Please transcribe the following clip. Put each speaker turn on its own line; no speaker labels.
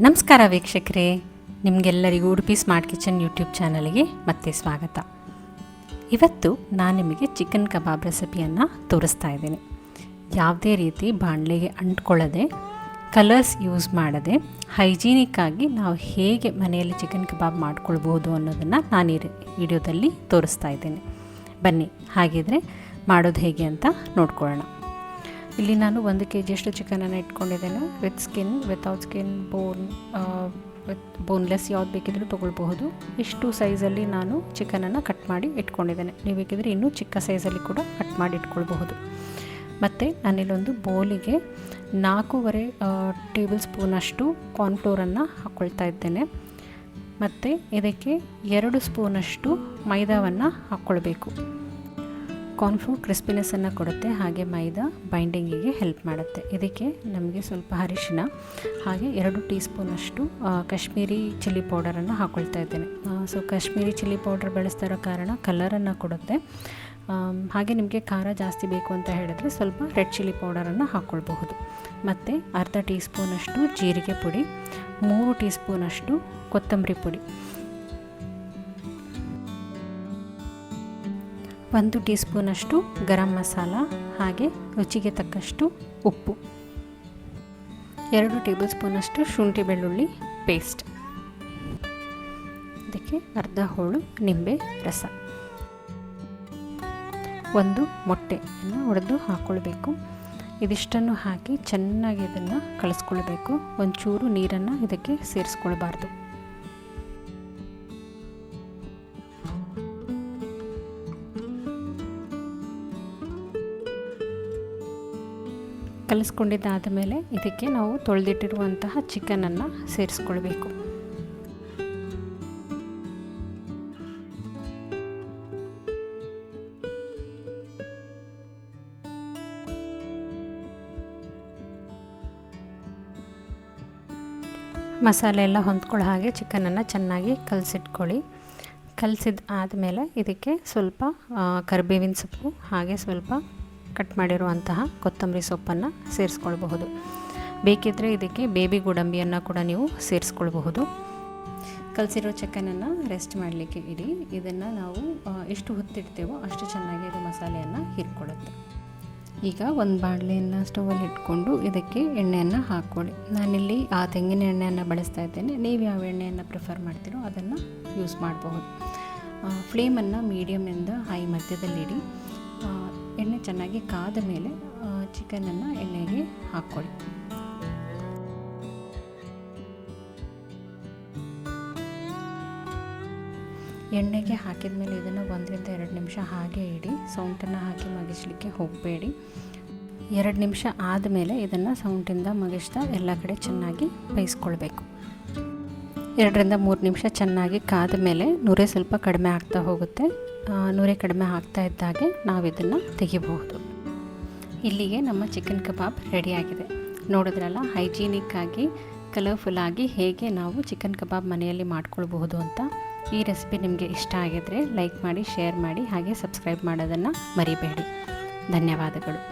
ನಮಸ್ಕಾರ ವೀಕ್ಷಕರೇ, ನಿಮಗೆಲ್ಲರಿಗೂ ಉಡುಪಿ ಸ್ಮಾರ್ಟ್ ಕಿಚನ್ ಯೂಟ್ಯೂಬ್ ಚಾನಲ್ಗೆ ಮತ್ತೆ ಸ್ವಾಗತ. ಇವತ್ತು ನಾನು ನಿಮಗೆ ಚಿಕನ್ ಕಬಾಬ್ ರೆಸಿಪಿಯನ್ನು ತೋರಿಸ್ತಾ ಇದ್ದೀನಿ. ಯಾವುದೇ ರೀತಿ ಬಾಣಲೆಗೆ ಅಂಟ್ಕೊಳ್ಳದೆ, ಕಲರ್ಸ್ ಯೂಸ್ ಮಾಡದೆ, ಹೈಜೀನಿಕ್ಕಾಗಿ ನಾವು ಹೇಗೆ ಮನೆಯಲ್ಲಿ ಚಿಕನ್ ಕಬಾಬ್ ಮಾಡ್ಕೊಳ್ಬೋದು ಅನ್ನೋದನ್ನು ನಾನು ಈ ವಿಡಿಯೋದಲ್ಲಿ ತೋರಿಸ್ತಾ ಇದ್ದೀನಿ. ಬನ್ನಿ, ಹಾಗಿದ್ರೆ ಮಾಡೋದು ಹೇಗೆ ಅಂತ ನೋಡ್ಕೊಳ್ಳೋಣ. ಇಲ್ಲಿ ನಾನು 1 kg ಚಿಕನನ್ನು ಇಟ್ಕೊಂಡಿದ್ದೇನೆ. With skin, without skin, boneless ಯಾವ್ದು ಬೇಕಿದ್ರೂ ತೊಗೊಳ್ಬಹುದು. ಇಷ್ಟು ಸೈಜಲ್ಲಿ ನಾನು ಚಿಕನನ್ನು ಕಟ್ ಮಾಡಿ ಇಟ್ಕೊಂಡಿದ್ದೇನೆ. ನೀವು ಬೇಕಿದ್ರೆ ಇನ್ನೂ ಚಿಕ್ಕ ಸೈಜಲ್ಲಿ ಕೂಡ ಕಟ್ ಮಾಡಿ ಇಟ್ಕೊಳ್ಬಹುದು. ಮತ್ತು ನಾನಿಲ್ಲೊಂದು ಬೌಲಿಗೆ 4.5 ಟೇಬಲ್ ಸ್ಪೂನಷ್ಟು ಕಾರ್ನ್ಫ್ಲೋರನ್ನು ಹಾಕ್ಕೊಳ್ತಾ ಇದ್ದೇನೆ. ಮತ್ತು ಇದಕ್ಕೆ 2 ಸ್ಪೂನಷ್ಟು ಮೈದಾವನ್ನು ಹಾಕ್ಕೊಳ್ಬೇಕು. ಕಾರ್ನ್ಫ್ಲೋರ್ ಕ್ರಿಸ್ಪಿನೆಸ್ಸನ್ನು ಕೊಡುತ್ತೆ, ಹಾಗೆ ಮೈದಾ ಬೈಂಡಿಂಗಿಗೆ ಹೆಲ್ಪ್ ಮಾಡುತ್ತೆ. ಇದಕ್ಕೆ ನಮಗೆ ಸ್ವಲ್ಪ ಅರಿಶಿನ, ಹಾಗೆ 2 ಟೀ ಸ್ಪೂನಷ್ಟು ಕಾಶ್ಮೀರಿ ಚಿಲ್ಲಿ ಪೌಡರನ್ನು ಹಾಕ್ಕೊಳ್ತಾ ಇದ್ದೇನೆ. ಸೊ ಕಾಶ್ಮೀರಿ ಚಿಲ್ಲಿ ಪೌಡರ್ ಬಳಸ್ತಾ ಇರೋ ಕಾರಣ ಕಲರನ್ನು ಕೊಡುತ್ತೆ. ಹಾಗೆ ನಿಮಗೆ ಖಾರ ಜಾಸ್ತಿ ಬೇಕು ಅಂತ ಹೇಳಿದ್ರೆ ಸ್ವಲ್ಪ ರೆಡ್ ಚಿಲ್ಲಿ ಪೌಡರನ್ನು ಹಾಕ್ಕೊಳ್ಬಹುದು. ಮತ್ತು ಅರ್ಧ ಟೀ ಸ್ಪೂನಷ್ಟು ಜೀರಿಗೆ ಪುಡಿ, 3 ಟೀ ಸ್ಪೂನಷ್ಟು ಕೊತ್ತಂಬರಿ ಪುಡಿ, 1 ಟೀ ಸ್ಪೂನಷ್ಟು ಗರಂ ಮಸಾಲ, ಹಾಗೆ ರುಚಿಗೆ ತಕ್ಕಷ್ಟು ಉಪ್ಪು, 2 ಟೇಬಲ್ ಸ್ಪೂನಷ್ಟು ಶುಂಠಿ ಬೆಳ್ಳುಳ್ಳಿ ಪೇಸ್ಟ್, ಇದಕ್ಕೆ ಅರ್ಧ ಹೋಳು ನಿಂಬೆ ರಸ, 1 ಮೊಟ್ಟೆಯನ್ನು ಒಡೆದು ಹಾಕ್ಕೊಳ್ಬೇಕು. ಇದಿಷ್ಟನ್ನು ಹಾಕಿ ಚೆನ್ನಾಗಿ ಇದನ್ನು ಕಲಿಸ್ಕೊಳ್ಬೇಕು. ಒಂಚೂರು ನೀರನ್ನು ಇದಕ್ಕೆ ಸೇರಿಸ್ಕೊಳ್ಬಾರ್ದು. ಕಲಿಸ್ಕೊಂಡಿದ್ದಾದ ಮೇಲೆ ಇದಕ್ಕೆ ನಾವು ತೊಳೆದಿಟ್ಟಿರುವಂತಹ ಚಿಕನನ್ನು ಸೇರಿಸ್ಕೊಳ್ಬೇಕು. ಮಸಾಲೆ ಎಲ್ಲ ಹೊಂದ್ಕೊಳ್ಳೋ ಹಾಗೆ ಚಿಕನನ್ನು ಚೆನ್ನಾಗಿ ಕಲಸಿಟ್ಕೊಳ್ಳಿ. ಕಲಸಿದ ಆದಮೇಲೆ ಇದಕ್ಕೆ ಸ್ವಲ್ಪ ಕರಿಬೇವಿನ ಸೊಪ್ಪು, ಹಾಗೆ ಸ್ವಲ್ಪ ಕಟ್ ಮಾಡಿರುವಂತಹ ಕೊತ್ತಂಬರಿ ಸೊಪ್ಪನ್ನು ಸೇರಿಸ್ಕೊಳ್ಬಹುದು. ಬೇಕಿದ್ದರೆ ಇದಕ್ಕೆ ಬೇಬಿ ಗೋಡಂಬಿಯನ್ನು ಕೂಡ ನೀವು ಸೇರಿಸ್ಕೊಳ್ಬಹುದು. ಕಲಸಿರೋ ಚಿಕನನ್ನು ರೆಸ್ಟ್ ಮಾಡಲಿಕ್ಕೆ ಇಡಿ. ಇದನ್ನು ನಾವು ಎಷ್ಟು ಹೊತ್ತಿಡ್ತೇವೋ ಅಷ್ಟು ಚೆನ್ನಾಗಿ ಇದು ಮಸಾಲೆಯನ್ನು ಹೀರ್ಕೊಳ್ಳುತ್ತೆ. ಈಗ ಒಂದು ಬಾಣಲೆಯನ್ನು ಸ್ಟವಲ್ಲಿ ಇಟ್ಕೊಂಡು ಇದಕ್ಕೆ ಎಣ್ಣೆಯನ್ನು ಹಾಕ್ಕೊಳ್ಳಿ. ನಾನಿಲ್ಲಿ ತೆಂಗಿನ ಎಣ್ಣೆಯನ್ನು ಬಳಸ್ತಾ ಇದ್ದೇನೆ. ನೀವು ಯಾವ ಎಣ್ಣೆಯನ್ನು ಪ್ರಿಫರ್ ಮಾಡ್ತೀರೋ ಅದನ್ನು ಯೂಸ್ ಮಾಡಬಹುದು. ಫ್ಲೇಮನ್ನು ಮೀಡಿಯಮಿಂದ ಹೈ ಮಧ್ಯದಲ್ಲಿಡಿ. ಎಣ್ಣೆ ಚೆನ್ನಾಗಿ ಕಾದ ಮೇಲೆ ಚಿಕನನ್ನು ಎಣ್ಣೆಗೆ ಹಾಕ್ಕೊಳ್ಳಿ. ಎಣ್ಣೆಗೆ ಹಾಕಿದ ಮೇಲೆ ಇದನ್ನು 1 ರಿಂದ 2 ನಿಮಿಷ ಹಾಗೆ ಇಡಿ. ಸೌಂಟನ್ನು ಹಾಕಿ ಮಗಿಸ್ಲಿಕ್ಕೆ ಹೋಗಬೇಡಿ. 2 ನಿಮಿಷ ಆದಮೇಲೆ ಇದನ್ನು ಸೌಂಟಿಂದ ಮಗಿಸ್ತಾ ಎಲ್ಲ ಕಡೆ ಚೆನ್ನಾಗಿ ಬೇಯಿಸ್ಕೊಳ್ಬೇಕು. 2 ರಿಂದ 3 ನಿಮಿಷ ಚೆನ್ನಾಗಿ ಕಾದ ಮೇಲೆ ನೂರೆ ಸ್ವಲ್ಪ ಕಡಿಮೆ ಆಗ್ತಾ ಹೋಗುತ್ತೆ. ನೂರೆ ಕಡಿಮೆ ಆಗ್ತಾ ಇದ್ದಾಗೆ ನಾವು ಇದನ್ನು ತೆಗಿಬಹುದು. ಇಲ್ಲಿಗೆ ನಮ್ಮ ಚಿಕನ್ ಕಬಾಬ್ ರೆಡಿಯಾಗಿದೆ. ನೋಡಿದ್ರಲ್ಲ, ಹೈಜೀನಿಕ್ಕಾಗಿ, ಕಲರ್ಫುಲ್ಲಾಗಿ ಹೇಗೆ ನಾವು ಚಿಕನ್ ಕಬಾಬ್ ಮನೆಯಲ್ಲಿ ಮಾಡ್ಕೊಳ್ಬಹುದು ಅಂತ. ಈ ರೆಸಿಪಿ ನಿಮಗೆ ಇಷ್ಟ ಆಗಿದರೆ ಲೈಕ್ ಮಾಡಿ, ಶೇರ್ ಮಾಡಿ, ಹಾಗೆ ಸಬ್ಸ್ಕ್ರೈಬ್ ಮಾಡೋದನ್ನು ಮರಿಬೇಡಿ. ಧನ್ಯವಾದಗಳು.